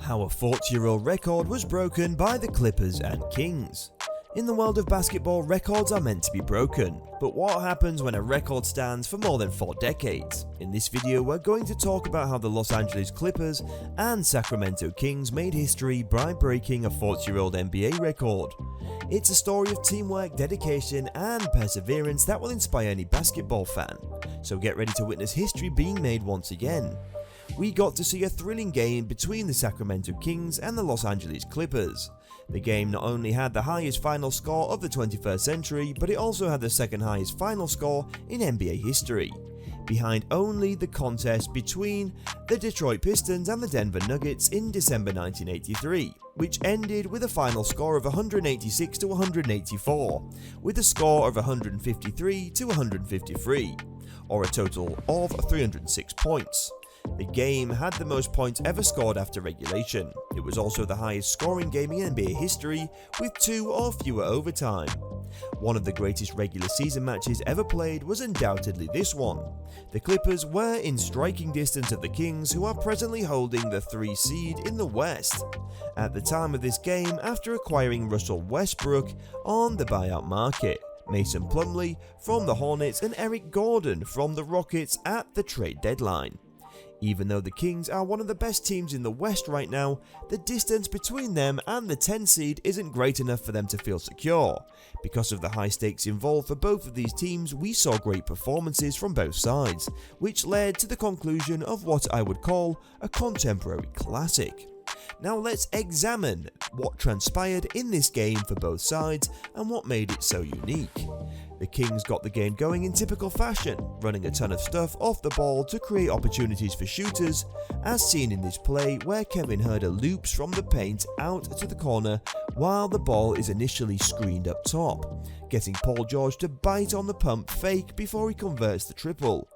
How a 40-year-old record was broken by the Clippers and Kings. In the world of basketball, records are meant to be broken, but what happens when a record stands for more than 4 decades? In this video, we're going to talk about how the Los Angeles Clippers and Sacramento Kings made history by breaking a 40-year-old NBA record. It's a story of teamwork, dedication, and perseverance that will inspire any basketball fan. So get ready to witness history being made once again. We got to see a thrilling game between the Sacramento Kings and the Los Angeles Clippers. The game not only had the highest final score of the 21st century, but it also had the second highest final score in NBA history, behind only the contest between the Detroit Pistons and the Denver Nuggets in December 1983, which ended with a final score of 186 to 184, with a score of 153 to 153, or a total of 306 points. The game had the most points ever scored after regulation. It was also the highest scoring game in NBA history, with 2 or fewer overtime. One of the greatest regular season matches ever played was undoubtedly this one. The Clippers were in striking distance of the Kings, who are presently holding the 3 seed in the West at the time of this game, after acquiring Russell Westbrook on the buyout market, Mason Plumlee from the Hornets, and Eric Gordon from the Rockets at the trade deadline. Even though the Kings are one of the best teams in the West right now, the distance between them and the 10 seed isn't great enough for them to feel secure. Because of the high stakes involved for both of these teams, we saw great performances from both sides, which led to the conclusion of what I would call a contemporary classic. Now let's examine what transpired in this game for both sides and what made it so unique. The Kings got the game going in typical fashion, running a ton of stuff off the ball to create opportunities for shooters, as seen in this play where Kevin Huerter loops from the paint out to the corner while the ball is initially screened up top, getting Paul George to bite on the pump fake before he converts the triple.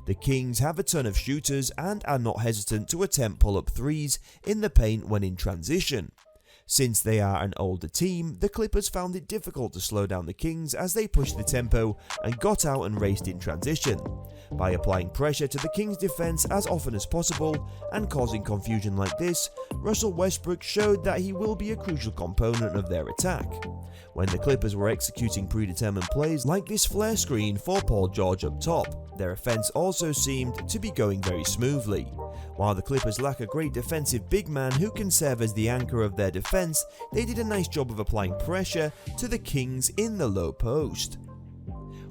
The Kings have a ton of shooters and are not hesitant to attempt pull-up threes in the paint when in transition. Since they are an older team, the Clippers found it difficult to slow down the Kings as they pushed the tempo and got out and raced in transition. By applying pressure to the Kings' defense as often as possible and causing confusion like this, Russell Westbrook showed that he will be a crucial component of their attack. When the Clippers were executing predetermined plays like this flare screen for Paul George up top, their offense also seemed to be going very smoothly. While the Clippers lack a great defensive big man who can serve as the anchor of their defense, they did a nice job of applying pressure to the Kings in the low post.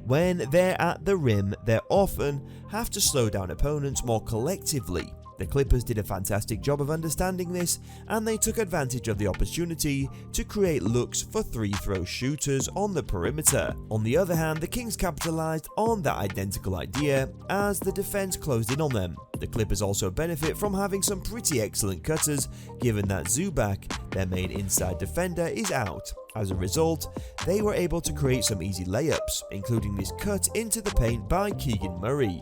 When they're at the rim, they often have to slow down opponents more collectively. The Clippers did a fantastic job of understanding this, and they took advantage of the opportunity to create looks for 3-throw shooters on the perimeter. On the other hand, the Kings capitalized on that identical idea as the defense closed in on them. The Clippers also benefit from having some pretty excellent cutters, given that Zubac, their main inside defender, is out. As a result, they were able to create some easy layups, including this cut into the paint by Keegan Murray.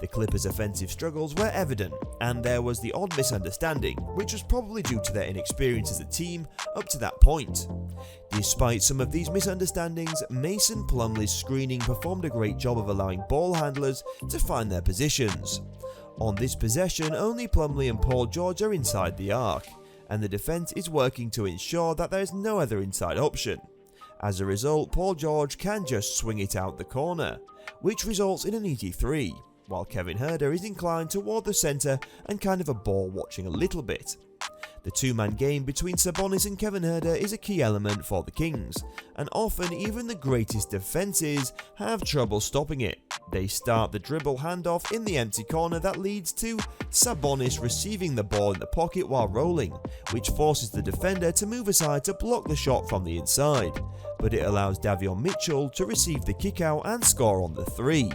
The Clippers' offensive struggles were evident, and there was the odd misunderstanding, which was probably due to their inexperience as a team up to that point. Despite some of these misunderstandings, Mason Plumlee's screening performed a great job of allowing ball handlers to find their positions. On this possession, only Plumlee and Paul George are inside the arc, and the defense is working to ensure that there is no other inside option. As a result, Paul George can just swing it out the corner, which results in an easy 3. While Kevin Huerter is inclined toward the center and kind of a ball watching a little bit. The 2-man game between Sabonis and Kevin Huerter is a key element for the Kings, and often even the greatest defenses have trouble stopping it. They start the dribble handoff in the empty corner that leads to Sabonis receiving the ball in the pocket while rolling, which forces the defender to move aside to block the shot from the inside, but it allows Davion Mitchell to receive the kick out and score on the 3.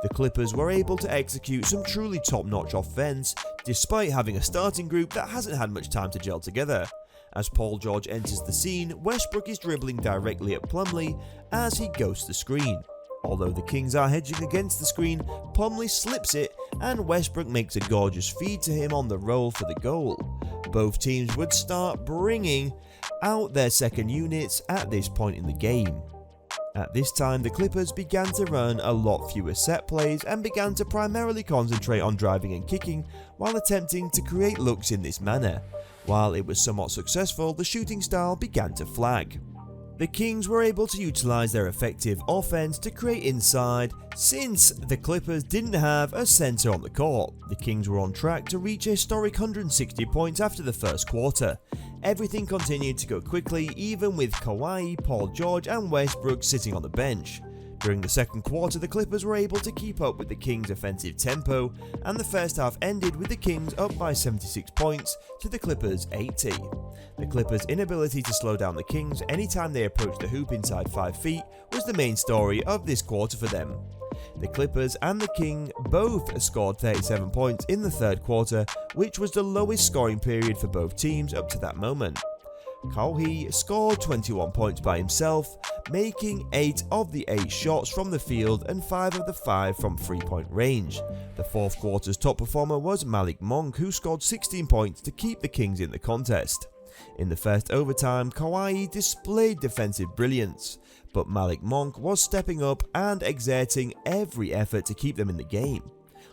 The Clippers were able to execute some truly top-notch offense, despite having a starting group that hasn't had much time to gel together. As Paul George enters the scene, Westbrook is dribbling directly at Plumlee as he ghosts the screen. Although the Kings are hedging against the screen, Plumlee slips it and Westbrook makes a gorgeous feed to him on the roll for the goal. Both teams would start bringing out their second units at this point in the game. At this time, the Clippers began to run a lot fewer set plays and began to primarily concentrate on driving and kicking while attempting to create looks in this manner. While it was somewhat successful, the shooting style began to flag. The Kings were able to utilize their effective offense to create inside since the Clippers didn't have a center on the court. The Kings were on track to reach a historic 160 points after the first quarter. Everything continued to go quickly, even with Kawhi, Paul George and Westbrooks sitting on the bench. During the second quarter, the Clippers were able to keep up with the Kings' offensive tempo, and the first half ended with the Kings up by 76 points to the Clippers' 80. The Clippers' inability to slow down the Kings anytime they approached the hoop inside 5 feet was the main story of this quarter for them. The Clippers and the King both scored 37 points in the third quarter, which was the lowest scoring period for both teams up to that moment. Kawhi scored 21 points by himself, making 8 of the 8 shots from the field and 5 of the 5 from 3-point range. The fourth quarter's top performer was Malik, who scored 16 points to keep the Kings in the contest. In the first overtime, Kawhi displayed defensive brilliance, but Malik was stepping up and exerting every effort to keep them in the game.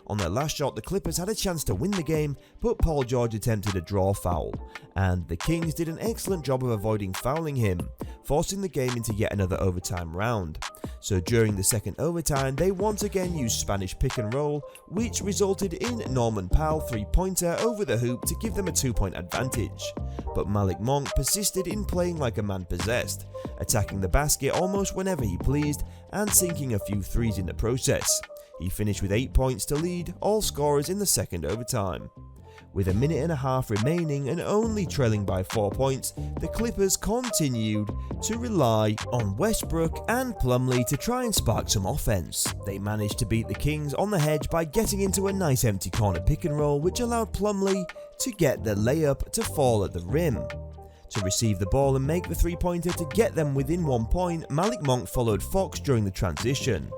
On their last shot, the Clippers had a chance to win the game, but Paul George attempted a draw foul, and the Kings did an excellent job of avoiding fouling him, forcing the game into yet another overtime round. So during the second overtime, they once again used Spanish pick and roll, which resulted in Norman Powell 3-pointer over the hoop to give them a 2-point advantage. But Malik persisted in playing like a man possessed, attacking the basket almost whenever he pleased and sinking a few threes in the process. He finished with 8 points to lead all scorers in the second overtime. With a minute and a half remaining and only trailing by 4 points, the Clippers continued to rely on Westbrook and Plumlee to try and spark some offense. They managed to beat the Kings on the hedge by getting into a nice empty corner pick and roll, which allowed Plumlee to get the layup to fall at the rim. To receive the ball and make the 3-pointer to get them within 1 point, Malik followed Fox during the transition.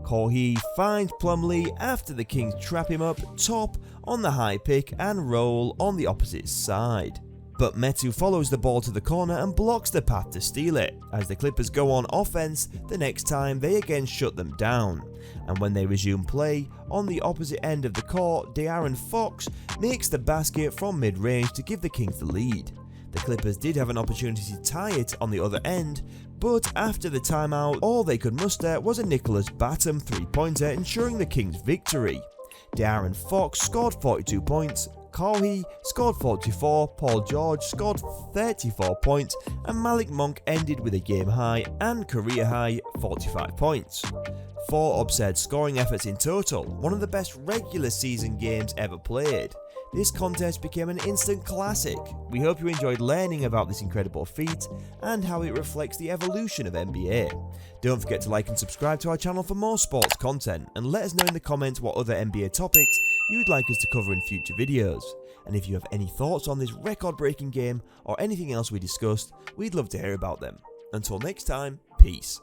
Kawhi finds Plumlee after the Kings trap him up top on the high pick and roll on the opposite side. But Metu follows the ball to the corner and blocks the path to steal it. As the Clippers go on offense, the next time they again shut them down. And when they resume play, on the opposite end of the court, De'Aaron Fox makes the basket from mid-range to give the Kings the lead. The Clippers did have an opportunity to tie it on the other end, but after the timeout, all they could muster was a Nicholas Batum 3-pointer ensuring the Kings' victory. De'Aaron Fox scored 42 points, Kawhi scored 44, Paul George scored 34 points, and Malik ended with a game high and career high 45 points. 4 absurd scoring efforts in total, one of the best regular season games ever played. This contest became an instant classic. We hope you enjoyed learning about this incredible feat and how it reflects the evolution of NBA. Don't forget to like and subscribe to our channel for more sports content, and let us know in the comments what other NBA topics you'd like us to cover in future videos. And if you have any thoughts on this record-breaking game or anything else we discussed, we'd love to hear about them. Until next time, peace.